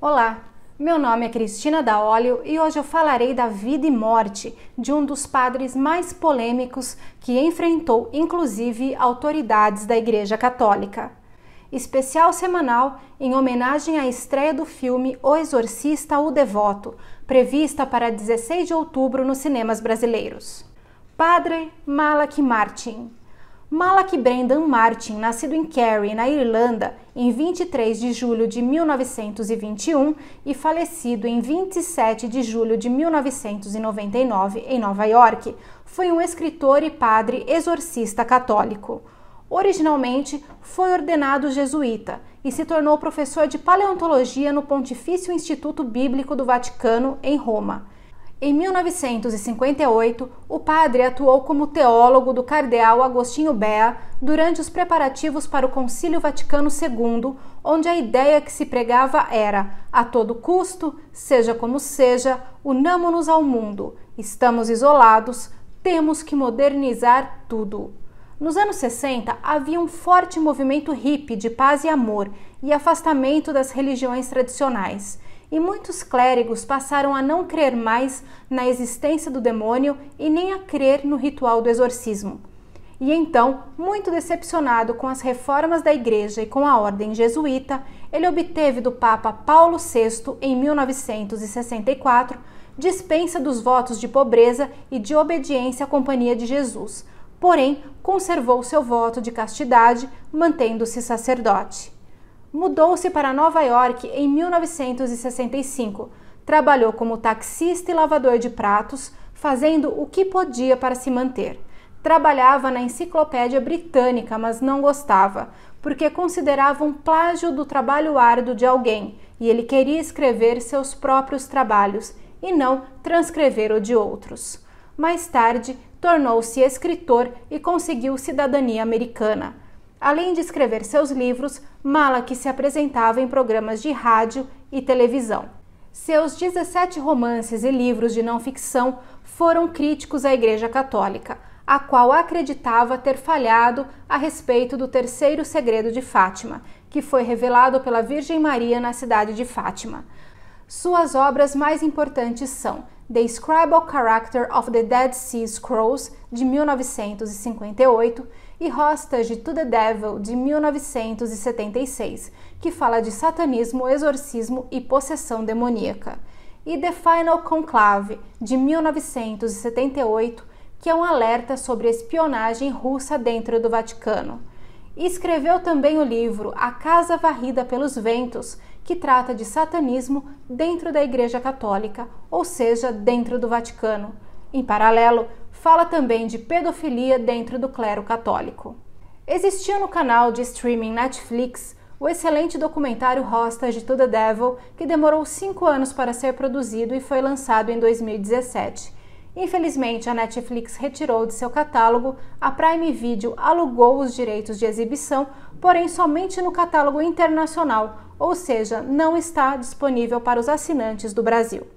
Olá, meu nome é Cristina Daolio e hoje eu falarei da vida e morte de um dos padres mais polêmicos que enfrentou inclusive autoridades da Igreja Católica. Especial semanal em homenagem à estreia do filme O Exorcista, o Devoto, prevista para 16 de outubro nos cinemas brasileiros. Padre Malachy Martin. Malachy Brendan Martin, nascido em Kerry, na Irlanda, em 23 de julho de 1921 e falecido em 27 de julho de 1999 em Nova York, foi um escritor e padre exorcista católico. Originalmente, foi ordenado jesuíta e se tornou professor de paleontologia no Pontifício Instituto Bíblico do Vaticano, em Roma. Em 1958, o padre atuou como teólogo do cardeal Agostinho Bea durante os preparativos para o Concílio Vaticano II, onde a ideia que se pregava era: a todo custo, seja como seja, unamo-nos ao mundo, estamos isolados, temos que modernizar tudo. Nos anos 60, havia um forte movimento hippie de paz e amor e afastamento das religiões tradicionais. E muitos clérigos passaram a não crer mais na existência do demônio e nem a crer no ritual do exorcismo. E então, muito decepcionado com as reformas da Igreja e com a ordem jesuíta, ele obteve do Papa Paulo VI, em 1964, dispensa dos votos de pobreza e de obediência à Companhia de Jesus, porém conservou seu voto de castidade, mantendo-se sacerdote. Mudou-se para Nova York em 1965, trabalhou como taxista e lavador de pratos, fazendo o que podia para se manter. Trabalhava na Enciclopédia Britânica, mas não gostava, porque considerava um plágio do trabalho árduo de alguém, e ele queria escrever seus próprios trabalhos, e não transcrever o de outros. Mais tarde, tornou-se escritor e conseguiu cidadania americana. Além de escrever seus livros, Malachy se apresentava em programas de rádio e televisão. Seus 17 romances e livros de não-ficção foram críticos à Igreja Católica, a qual acreditava ter falhado a respeito do terceiro segredo de Fátima, que foi revelado pela Virgem Maria na cidade de Fátima. Suas obras mais importantes são The Scribal Character of the Dead Sea Scrolls, de 1958, e Hostage to the Devil, de 1976, que fala de satanismo, exorcismo e possessão demoníaca, e The Final Conclave, de 1978, que é um alerta sobre espionagem russa dentro do Vaticano. E escreveu também o livro A Casa Varrida pelos Ventos, que trata de satanismo dentro da Igreja Católica, ou seja, dentro do Vaticano. Em paralelo, fala também de pedofilia dentro do clero católico. Existia no canal de streaming Netflix o excelente documentário Hostage to the Devil, que demorou 5 anos para ser produzido e foi lançado em 2017. Infelizmente, a Netflix retirou de seu catálogo, a Prime Video alugou os direitos de exibição, porém somente no catálogo internacional, ou seja, não está disponível para os assinantes do Brasil.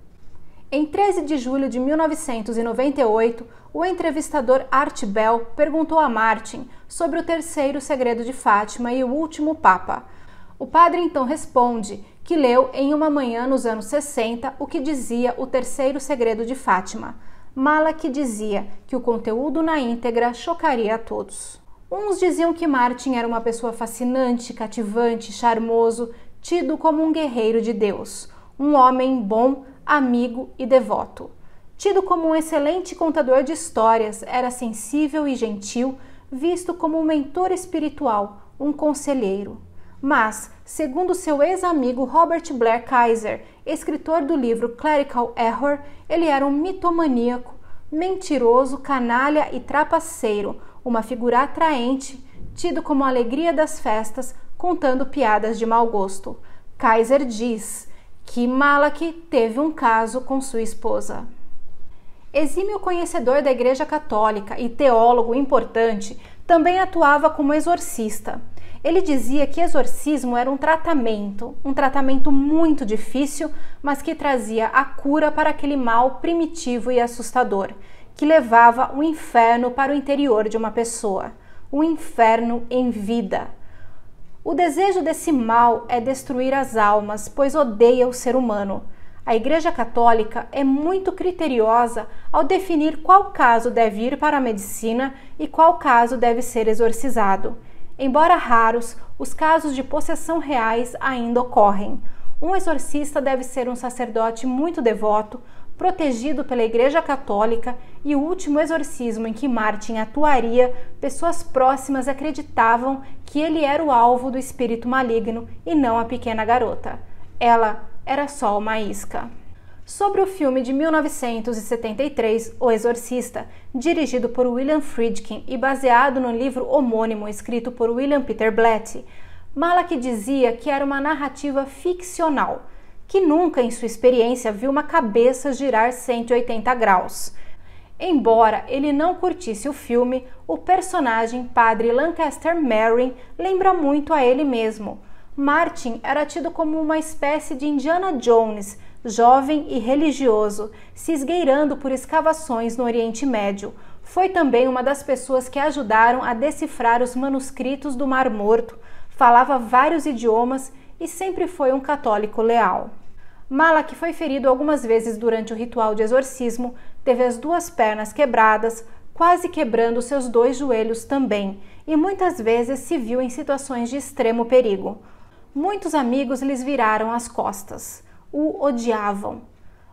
Em 13 de julho de 1998, o entrevistador Art Bell perguntou a Martin sobre o terceiro segredo de Fátima e o último Papa. O padre então responde que leu em uma manhã nos anos 60 o que dizia o terceiro segredo de Fátima. Malachy dizia que o conteúdo na íntegra chocaria a todos. Uns diziam que Martin era uma pessoa fascinante, cativante, charmoso, tido como um guerreiro de Deus, um homem bom, amigo e devoto. Tido como um excelente contador de histórias, era sensível e gentil, visto como um mentor espiritual, um conselheiro. Mas, segundo seu ex-amigo Robert Blair Kaiser, escritor do livro Clerical Error, ele era um mitomaníaco, mentiroso, canalha e trapaceiro, uma figura atraente, tido como a alegria das festas, contando piadas de mau gosto. Kaiser diz que Malachy teve um caso com sua esposa. Exímio conhecedor da Igreja Católica e teólogo importante, também atuava como exorcista. Ele dizia que exorcismo era um tratamento muito difícil, mas que trazia a cura para aquele mal primitivo e assustador, que levava o inferno para o interior de uma pessoa, o inferno em vida. O desejo desse mal é destruir as almas, pois odeia o ser humano. A Igreja Católica é muito criteriosa ao definir qual caso deve ir para a medicina e qual caso deve ser exorcizado. Embora raros, os casos de possessão reais ainda ocorrem. Um exorcista deve ser um sacerdote muito devoto, protegido pela Igreja Católica, e o último exorcismo em que Martin atuaria, pessoas próximas acreditavam que ele era o alvo do espírito maligno e não a pequena garota. Ela era só uma isca. Sobre o filme de 1973, O Exorcista, dirigido por William Friedkin e baseado no livro homônimo escrito por William Peter Blatty, Malak dizia que era uma narrativa ficcional, que nunca em sua experiência viu uma cabeça girar 180 graus. Embora ele não curtisse o filme, o personagem Padre Lancaster Merrin lembra muito a ele mesmo. Martin era tido como uma espécie de Indiana Jones, jovem e religioso, se esgueirando por escavações no Oriente Médio. Foi também uma das pessoas que ajudaram a decifrar os manuscritos do Mar Morto, falava vários idiomas e sempre foi um católico leal. Malak foi ferido algumas vezes durante o ritual de exorcismo, teve as 2 pernas quebradas, quase quebrando seus 2 joelhos também, e muitas vezes se viu em situações de extremo perigo. Muitos amigos lhes viraram as costas, o odiavam.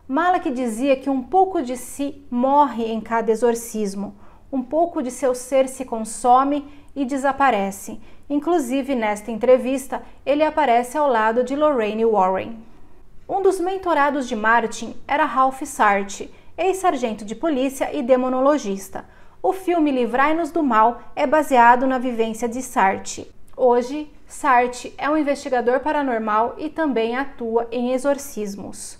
Malak dizia que um pouco de si morre em cada exorcismo, um pouco de seu ser se consome e desaparece. Inclusive, nesta entrevista, ele aparece ao lado de Lorraine Warren. Um dos mentorados de Martin era Ralph Sartre, ex-sargento de polícia e demonologista. O filme Livrai-nos do Mal é baseado na vivência de Sartre. Hoje, Sartre é um investigador paranormal e também atua em exorcismos.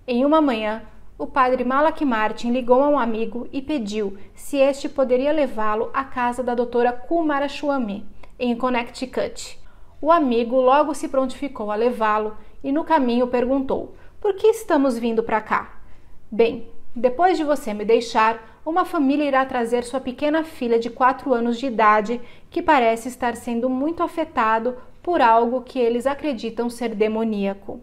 Em uma manhã, o padre Malak Martin ligou a um amigo e pediu se este poderia levá-lo à casa da doutora Kumaraswamy, em Connecticut. O amigo logo se prontificou a levá-lo e no caminho perguntou: "Por que estamos vindo para cá?" "Bem, depois de você me deixar, uma família irá trazer sua pequena filha de 4 anos de idade que parece estar sendo muito afetado por algo que eles acreditam ser demoníaco."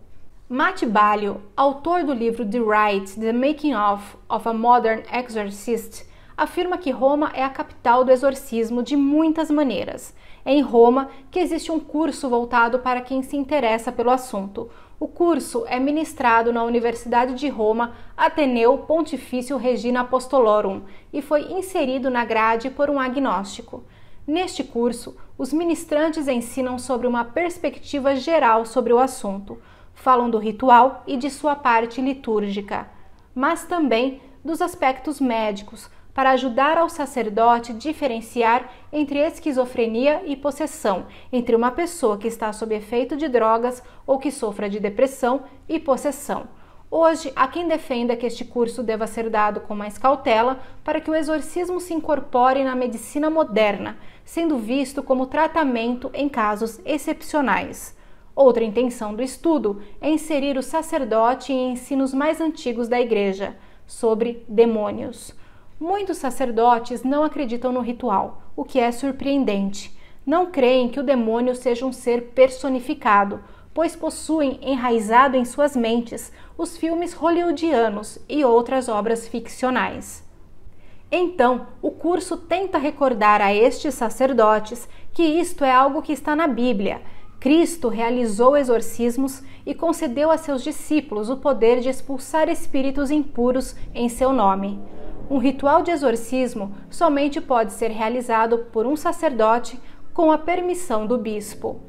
Matt Ballio, autor do livro The Rite, The Making of a Modern Exorcist, afirma que Roma é a capital do exorcismo de muitas maneiras. É em Roma que existe um curso voltado para quem se interessa pelo assunto. O curso é ministrado na Universidade de Roma, Ateneu Pontifício Regina Apostolorum, e foi inserido na grade por um agnóstico. Neste curso, os ministrantes ensinam sobre uma perspectiva geral sobre o assunto. Falam do ritual e de sua parte litúrgica, mas também dos aspectos médicos, para ajudar ao sacerdote a diferenciar entre esquizofrenia e possessão, entre uma pessoa que está sob efeito de drogas ou que sofra de depressão e possessão. Hoje, há quem defenda que este curso deva ser dado com mais cautela para que o exorcismo se incorpore na medicina moderna, sendo visto como tratamento em casos excepcionais. Outra intenção do estudo é inserir o sacerdote em ensinos mais antigos da Igreja, sobre demônios. Muitos sacerdotes não acreditam no ritual, o que é surpreendente. Não creem que o demônio seja um ser personificado, pois possuem enraizado em suas mentes os filmes hollywoodianos e outras obras ficcionais. Então, o curso tenta recordar a estes sacerdotes que isto é algo que está na Bíblia. Cristo realizou exorcismos e concedeu a seus discípulos o poder de expulsar espíritos impuros em seu nome. Um ritual de exorcismo somente pode ser realizado por um sacerdote com a permissão do bispo.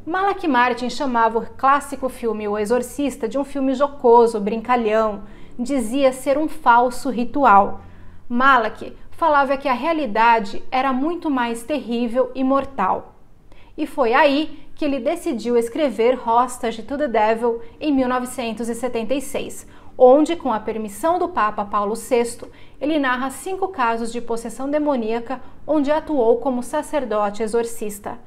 Malak Martin chamava o clássico filme O Exorcista de um filme jocoso, brincalhão, dizia ser um falso ritual. Malak falava que a realidade era muito mais terrível e mortal. E foi aí que ele decidiu escrever Hostage to the Devil em 1976, onde, com a permissão do Papa Paulo VI, ele narra 5 casos de possessão demoníaca onde atuou como sacerdote exorcista.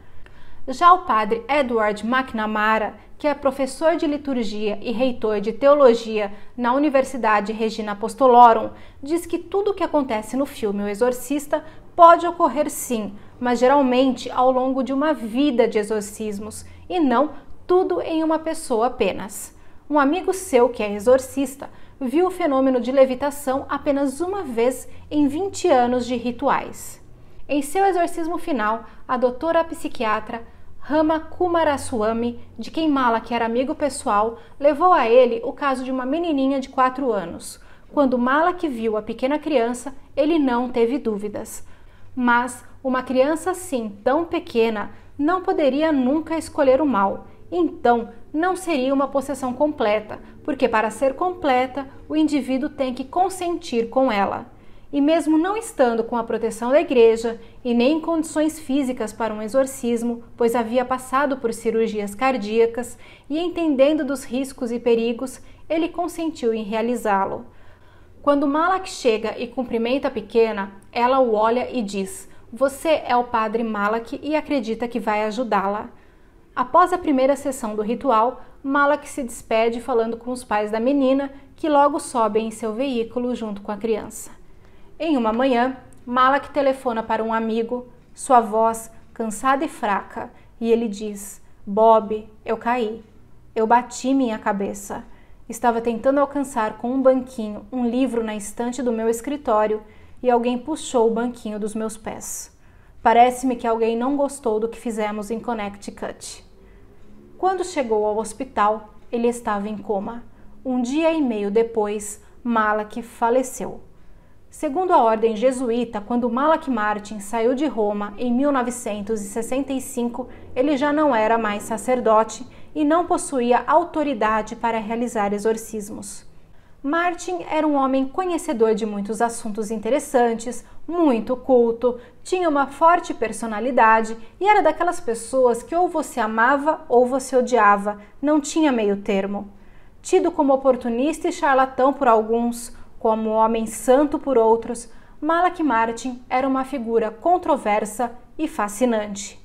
Já o padre Edward McNamara, que é professor de liturgia e reitor de teologia na Universidade Regina Apostolorum, diz que tudo o que acontece no filme O Exorcista pode ocorrer sim, mas geralmente ao longo de uma vida de exorcismos, e não tudo em uma pessoa apenas. Um amigo seu que é exorcista viu o fenômeno de levitação apenas uma vez em 20 anos de rituais. Em seu exorcismo final, a doutora psiquiatra Rama Kumaraswamy, de quem Malak era amigo pessoal, levou a ele o caso de uma menininha de 4 anos. Quando Malak viu a pequena criança, ele não teve dúvidas. Mas uma criança assim, tão pequena, não poderia nunca escolher o mal. Então, não seria uma possessão completa, porque para ser completa, o indivíduo tem que consentir com ela. E mesmo não estando com a proteção da igreja e nem em condições físicas para um exorcismo, pois havia passado por cirurgias cardíacas e entendendo dos riscos e perigos, ele consentiu em realizá-lo. Quando Malak chega e cumprimenta a pequena, ela o olha e diz: "Você é o padre Malak", e acredita que vai ajudá-la. Após a primeira sessão do ritual, Malak se despede falando com os pais da menina, que logo sobem em seu veículo junto com a criança. Em uma manhã, Malak telefona para um amigo, sua voz cansada e fraca, e ele diz: "Bob, eu caí. Eu bati minha cabeça. Estava tentando alcançar com um banquinho um livro na estante do meu escritório e alguém puxou o banquinho dos meus pés. Parece-me que alguém não gostou do que fizemos em Connecticut." Quando chegou ao hospital, ele estava em coma. 1 dia e meio depois, Malak faleceu. Segundo a ordem jesuíta, quando Malak Martin saiu de Roma em 1965, ele já não era mais sacerdote e não possuía autoridade para realizar exorcismos. Martin era um homem conhecedor de muitos assuntos interessantes, muito culto, tinha uma forte personalidade e era daquelas pessoas que ou você amava ou você odiava, não tinha meio termo. Tido como oportunista e charlatão por alguns, como homem santo por outros, Malak Martin era uma figura controversa e fascinante.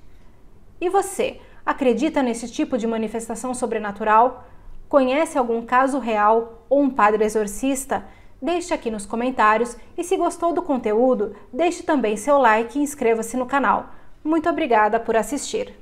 E você, acredita nesse tipo de manifestação sobrenatural? Conhece algum caso real ou um padre exorcista? Deixe aqui nos comentários e se gostou do conteúdo, deixe também seu like e inscreva-se no canal. Muito obrigada por assistir!